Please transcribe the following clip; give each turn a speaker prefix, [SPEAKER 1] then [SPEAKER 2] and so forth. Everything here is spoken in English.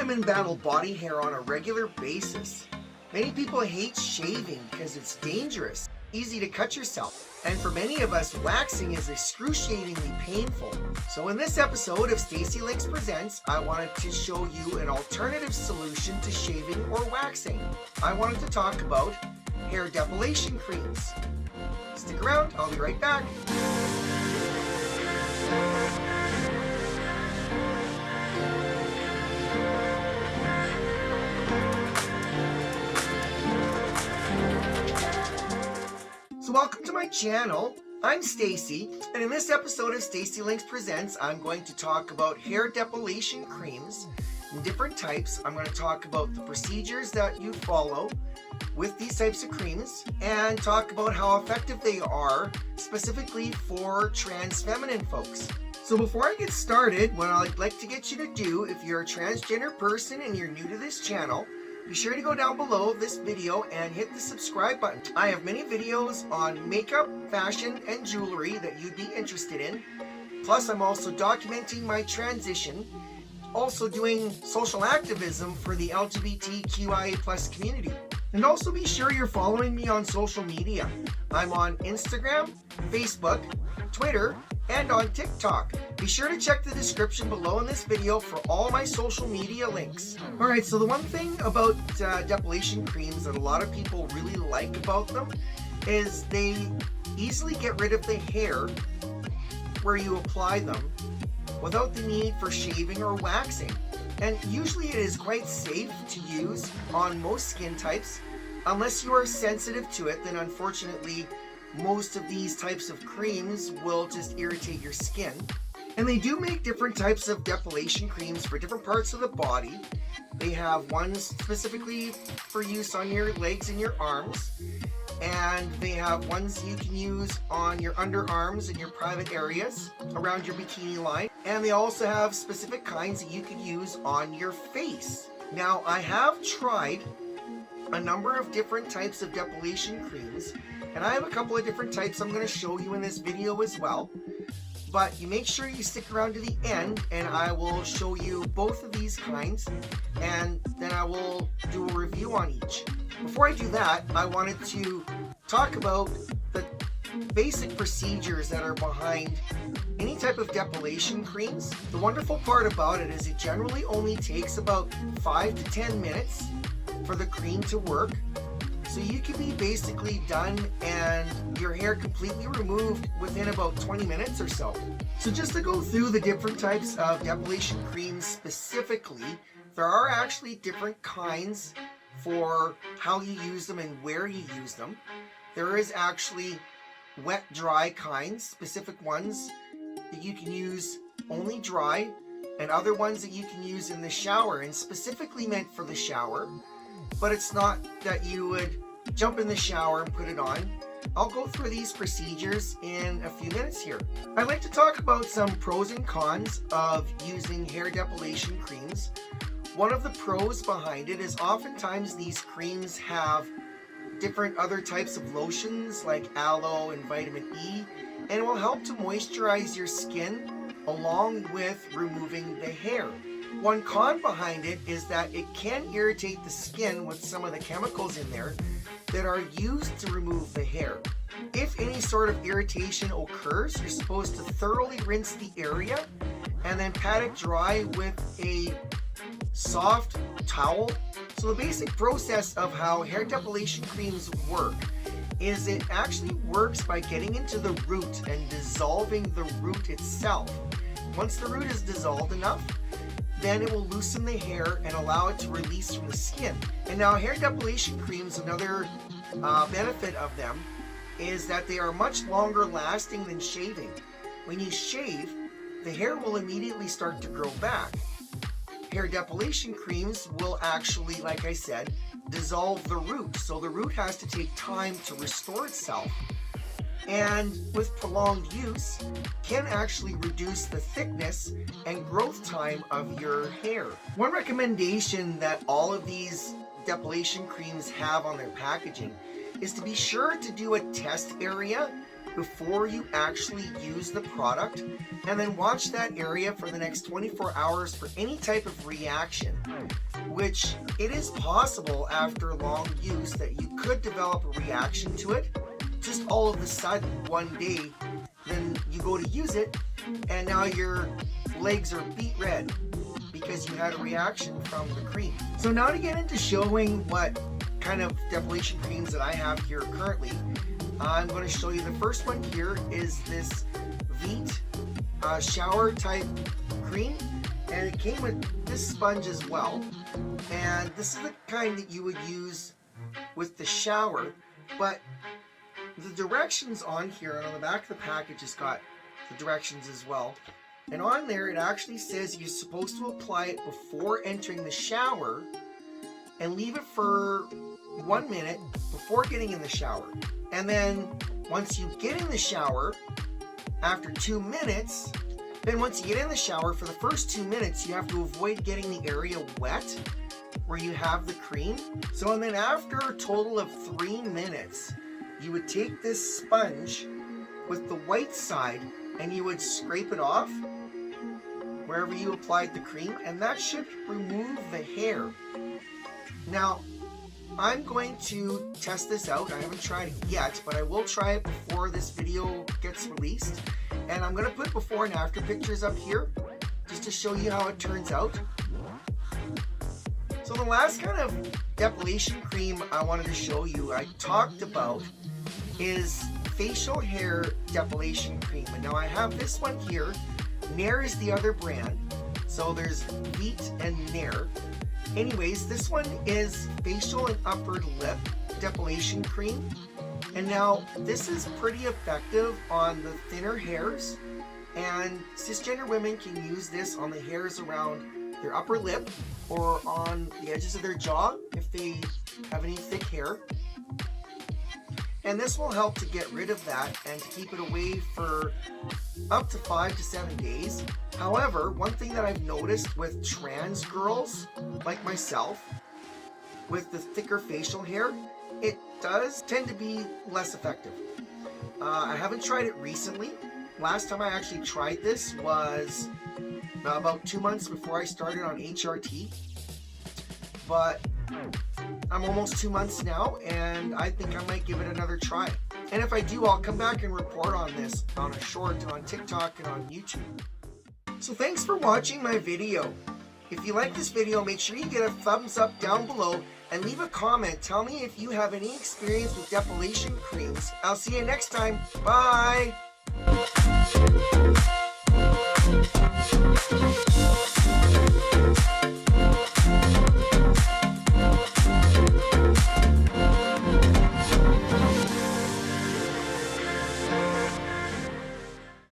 [SPEAKER 1] women battle body hair on a regular basis. Many people hate shaving because it's dangerous, easy to cut yourself, and for many of us, waxing is excruciatingly painful. So in this episode of Stacy Links Presents, I wanted to show you an alternative solution to shaving or waxing. I wanted to talk about hair depilation creams. Stick around, I'll be right back. So welcome to my channel. I'm Stacy, and in this episode of Stacy Links Presents, I'm going to talk about hair depilation creams in different types. I'm going to talk about the procedures that you follow with these types of creams and talk about how effective they are specifically for trans feminine folks. So before I get started, what I'd like to get you to do, if you're a transgender person and you're new to this channel, be sure to go down below this video and hit the subscribe button. I have many videos on makeup, fashion, and jewelry that you'd be interested in. Plus, I'm also documenting my transition, also doing social activism for the LGBTQIA+ community. And also be sure you're following me on social media. I'm on Instagram, Facebook, Twitter, and on TikTok. Be sure to check the description below in this video for all my social media links. Alright, so the one thing about depilation creams that a lot of people really like about them is they easily get rid of the hair where you apply them without the need for shaving or waxing. And usually it is quite safe to use on most skin types. Unless you are sensitive to it, then unfortunately most of these types of creams will just irritate your skin. And they do make different types of depilation creams for different parts of the body. They have ones specifically for use on your legs and your arms, and they have ones you can use on your underarms and your private areas around your bikini line, and they also have specific kinds that you can use on your face. Now, I have tried a number of different types of depilation creams, and I have a couple of different types I'm going to show you in this video as well. But you make sure you stick around to the end, and I will show you both of these kinds, and then I will do a review on each. Before I do that, I wanted to talk about the basic procedures that are behind any type of depilation creams. The wonderful part about it is it generally only takes about 5 to 10 minutes for the cream to work. So you can be basically done and your hair completely removed within about 20 minutes or so. So just to go through the different types of depilation creams specifically, there are actually different kinds for how you use them and where you use them. There is actually wet dry kinds, specific ones that you can use only dry, and other ones that you can use in the shower and specifically meant for the shower. But it's not that you would jump in the shower and put it on. I'll go through these procedures in a few minutes here. I'd like to talk about some pros and cons of using hair depilation creams. One of the pros behind it is oftentimes these creams have different other types of lotions like aloe and vitamin E, and it will help to moisturize your skin along with removing the hair. One con behind it is that it can irritate the skin with some of the chemicals in there that are used to remove the hair. If any sort of irritation occurs, you're supposed to thoroughly rinse the area and then pat it dry with a soft towel. So the basic process of how hair depilation creams work is it actually works by getting into the root and dissolving the root itself. Once the root is dissolved enough, then it will loosen the hair and allow it to release from the skin. And now hair depilation creams, another benefit of them is that they are much longer lasting than shaving. When you shave, the hair will immediately start to grow back. Hair depilation creams will actually, like I said, dissolve the root. So the root has to take time to restore itself, and with prolonged use can actually reduce the thickness and growth time of your hair. One recommendation that all of these depilation creams have on their packaging is to be sure to do a test area before you actually use the product, and then watch that area for the next 24 hours for any type of reaction, which it is possible after long use that you could develop a reaction to it. Just all of a sudden one day, then you go to use it and now your legs are beet red because you had a reaction from the cream. So now to get into showing what kind of depilation creams that I have here currently, I'm going to show you the first one here is this Veet shower type cream, and it came with this sponge as well, and this is the kind that you would use with the shower, but the directions on here and on the back of the package has got the directions as well, and on there it actually says you're supposed to apply it before entering the shower and leave it for 1 minute before getting in the shower. And then once you get in the shower, after 2 minutes, then once you get in the shower, for the first 2 minutes, you have to avoid getting the area wet where you have the cream. So, and then after a total of 3 minutes, you would take this sponge with the white side and you would scrape it off wherever you applied the cream, and that should remove the hair. Now, I'm going to test this out. I haven't tried it yet, but I will try it before this video gets released. And I'm going to put before and after pictures up here just to show you how it turns out. So the last kind of depilation cream I wanted to show you, I talked about, is facial hair depilation cream. And now I have this one here. Nair is the other brand. So there's Veet and Nair. Anyways, this one is facial and upper lip depilation cream. And now this is pretty effective on the thinner hairs, and cisgender women can use this on the hairs around their upper lip or on the edges of their jaw if they have any thick hair. And this will help to get rid of that and to keep it away for up to 5 to 7 days. However, one thing that I've noticed with trans girls like myself, with the thicker facial hair, it does tend to be less effective. I haven't tried it recently. Last time I actually tried this was about 2 months before I started on HRT. But I'm almost 2 months now, and I think I might give it another try. And if I do, I'll come back and report on this on a short on TikTok and on YouTube. So thanks for watching my video. If you like this video, make sure you get a thumbs up down below and leave a comment. Tell me if you have any experience with depilation creams. I'll see you next time. Bye!